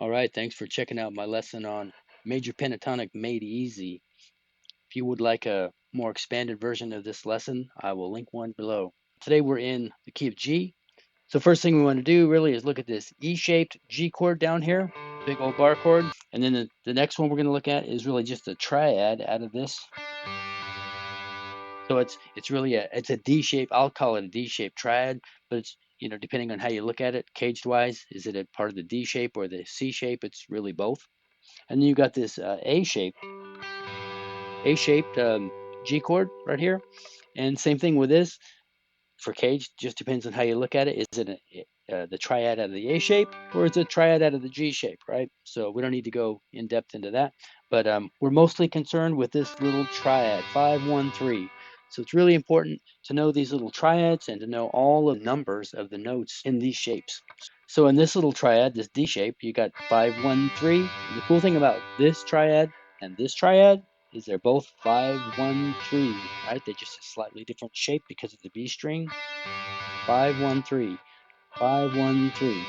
All right, thanks for checking out my lesson on Major Pentatonic Made Easy. If you would like a more expanded version of this lesson, I will link one below. Today we're in the key of G. So first thing we want to do really is look at this E-shaped G chord down here, big old bar chord. And then the next one we're going to look at is really just a triad out of this. So it's really it's a D shape. I'll call it a D shaped triad, but it's, depending on how you look at it, caged wise, is it a part of the D shape or the C shape? It's really both. And then you got this A-shaped G chord right here. And same thing with this for cage. Just depends on how you look at it. Is it the triad out of the A shape or is it a triad out of the G shape, right? So we don't need to go in depth into that. But we're mostly concerned with this little triad, 5-1-3. So it's really important to know these little triads and to know all the numbers of the notes in these shapes. So in this little triad, this D shape, you got 5-1-3. The cool thing about this triad and this triad is they're both 5-1-3, right? They're just a slightly different shape because of the B string. 5-1-3, 5-1-3. And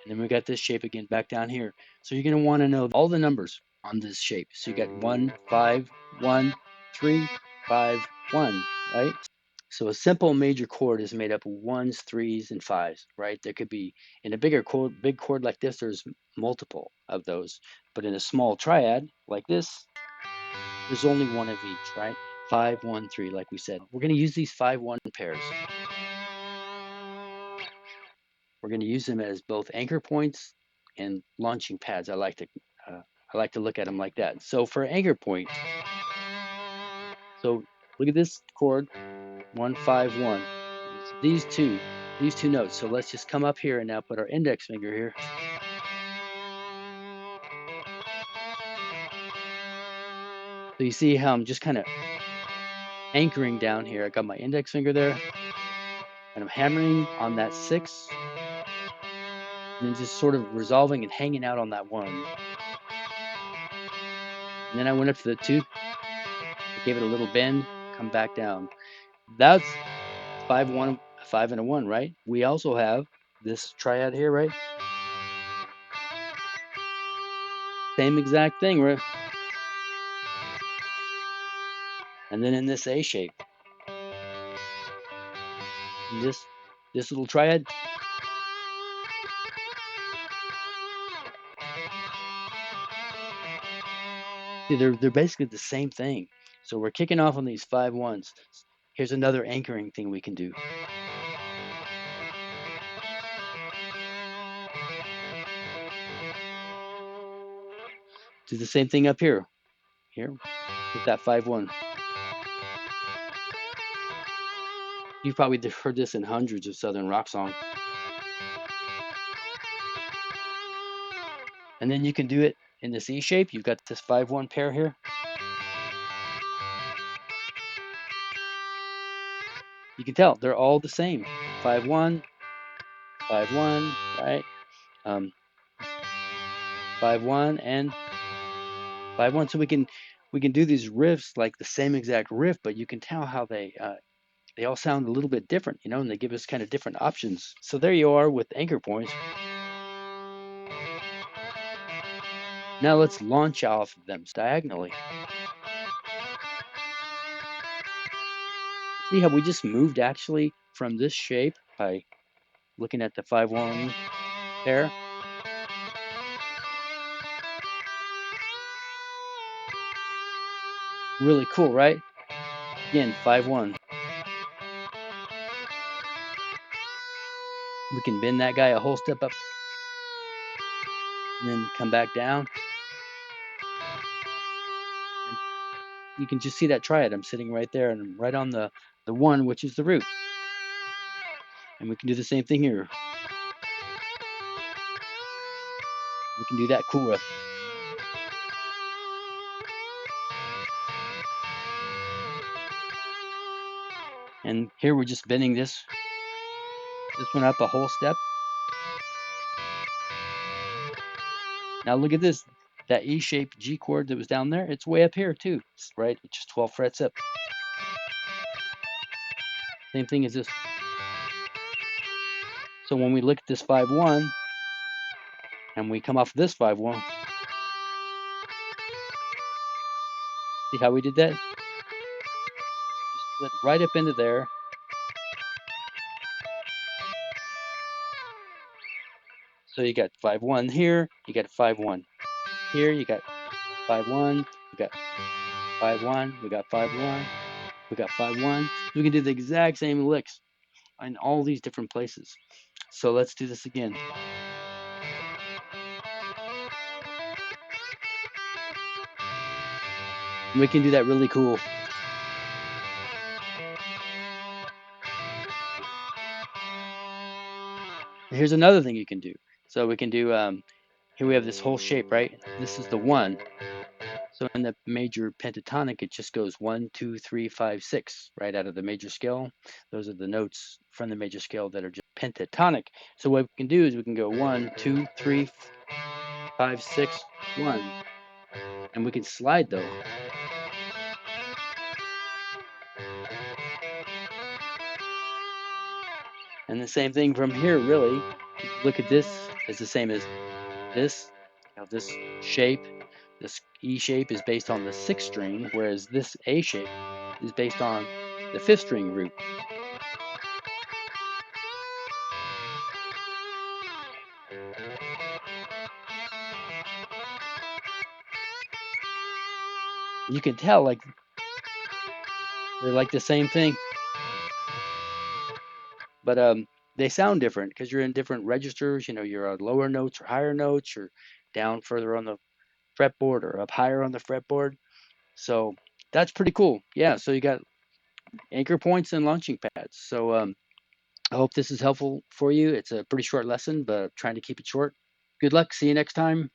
then we got this shape again back down here. So you're going to want to know all the numbers on this shape. So you got 1, 5, 1, 3, 5, 1, right? So a simple major chord is made up of ones, threes, and fives, right? There could be, in a big chord like this, there's multiple of those. But in a small triad like this, there's only one of each, right? 5-1-3, like we said. We're going to use these 5-1 pairs. We're going to use them as both anchor points and launching pads. I like to look at them like that. So for anchor point, so look at this chord, 1-5-1. These two notes. So let's just come up here and now put our index finger here. So you see how I'm just kind of anchoring down here. I got my index finger there, and I'm hammering on that 6, and then just sort of resolving and hanging out on that 1. And then I went up to the 2, I gave it a little bend, come back down. That's 5-1, 5 and a 1, right? We also have this triad here, right? Same exact thing, right? And then in this A shape, this little triad, see, they're basically the same thing. So we're kicking off on these 5-1s. Here's another anchoring thing we can do. Do the same thing up here. Here, with that 5-1. You've probably heard this in hundreds of Southern rock songs. And then you can do it in this E shape. You've got this 5-1 pair here. You can tell they're all the same. 5-1, 5-1, right? 5-1 and 5-1. So we can do these riffs like the same exact riff, but you can tell how they all sound a little bit different, and they give us kind of different options. So there you are with anchor points. Now let's launch off of them diagonally. See how we just moved actually from this shape by looking at the 5-1 pair. Really cool, right? Again, 5-1. We can bend that guy a whole step up and then come back down. And you can just see that triad. I'm sitting right there and I'm right on the 1, which is the root. And we can do the same thing here. We can do that cool riff. And here we're just bending this one up a whole step. Now look at this. That E-shaped G chord that was down there, it's way up here too, right? It's just 12 frets up. Same thing as this. So when we look at this 5-1, and we come off this 5-1. See how we did that? Just went right up into there. So you got 5-1 here, you got 5-1 here, you got 5-1, we got 5-1, we got 5-1, we got 5-1. We can do the exact same licks in all these different places. So let's do this again. We can do that really cool. Here's another thing you can do. So we can do, here we have this whole shape, right? This is the 1. So in the major pentatonic, it just goes 1, 2, 3, 5, 6, right out of the major scale. Those are the notes from the major scale that are just pentatonic. So what we can do is we can go 1, 2, 3, 5, 6, 1. And we can slide though. And the same thing from here, really. Look at this, it's the same as this. You know, this shape, this E shape is based on the 6th string, whereas this A shape is based on the 5th string root. You can tell like they're like the same thing, but they sound different because you're in different registers. You know, you're on lower notes or higher notes, or down further on the fretboard or up higher on the fretboard. So that's pretty cool. Yeah. So you got anchor points and launching pads. So I hope this is helpful for you. It's a pretty short lesson, but trying to keep it short. Good luck. See you next time.